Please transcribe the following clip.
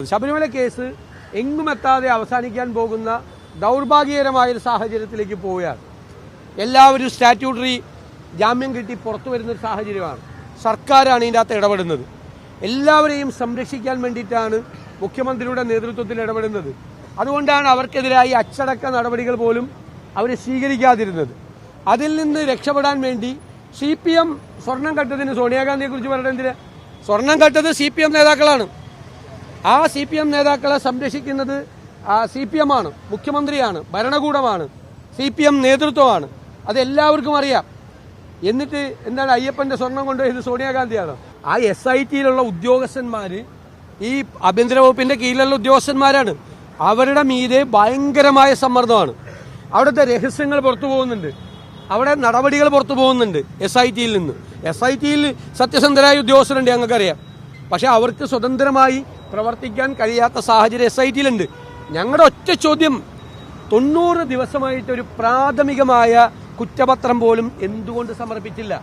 Sabarimala case എങ്ങുമെത്താതെ അവസാനിക്കാൻ പോകുന്ന ദൗർഭാഗ്യകരമായ ഒരു സാഹചര്യത്തിലേക്ക് പോവുകയാണ്. എല്ലാവരും സ്റ്റാറ്റ്യൂട്ടറി ജാമ്യം കിട്ടി പുറത്തു വരുന്നൊരു സാഹചര്യമാണ്. സർക്കാരാണ് ഇതിൻ്റെ അകത്ത് ഇടപെടുന്നത്. എല്ലാവരെയും സംരക്ഷിക്കാൻ വേണ്ടിയിട്ടാണ് മുഖ്യമന്ത്രിയുടെ നേതൃത്വത്തിൽ ഇടപെടുന്നത്. അതുകൊണ്ടാണ് അവർക്കെതിരായി അച്ചടക്ക നടപടികൾ പോലും അവർ സ്വീകരിക്കാതിരുന്നത്. അതിൽ നിന്ന് രക്ഷപ്പെടാൻ വേണ്ടി CPM സ്വർണം കട്ടതിന് സോണിയാഗാന്ധിയെ കുറിച്ച് പറഞ്ഞിട്ട് സ്വർണം കട്ടത് CPM നേതാക്കളാണ്. ആ CPM നേതാക്കളെ സംരക്ഷിക്കുന്നത് CPM ആണ്, മുഖ്യമന്ത്രിയാണ്, ഭരണകൂടമാണ്, CPM നേതൃത്വമാണ്. അതെല്ലാവർക്കും അറിയാം. എന്നിട്ട് എന്താണ് അയ്യപ്പന്റെ സ്വർണം കൊണ്ടുപോയത് സോണിയാഗാന്ധിയാണ്. ആ SITയിലുള്ള ഉദ്യോഗസ്ഥന്മാര് ഈ ആഭ്യന്തര വകുപ്പിന്റെ കീഴിലുള്ള ഉദ്യോഗസ്ഥന്മാരാണ്. അവരുടെ മീതെ ഭയങ്കരമായ സമ്മർദ്ദമാണ്. അവിടുത്തെ രഹസ്യങ്ങൾ പുറത്തു പോകുന്നുണ്ട്, അവിടെ നടപടികൾ പുറത്തു പോകുന്നുണ്ട്. SITയിൽ നിന്ന് SITയിൽ സത്യസന്ധരായ ഉദ്യോഗസ്ഥരുണ്ട്, ഞങ്ങൾക്കറിയാം. പക്ഷെ അവർക്ക് സ്വതന്ത്രമായി പ്രവർത്തിക്കാൻ കഴിയാത്ത സാഹചര്യം SITയിലുണ്ട്. ഞങ്ങളുടെ ഒറ്റ ചോദ്യം, 90 ദിവസമായിട്ട് ഒരു പ്രാഥമികമായ കുറ്റപത്രം പോലും എന്തുകൊണ്ട് സമർപ്പിച്ചില്ല?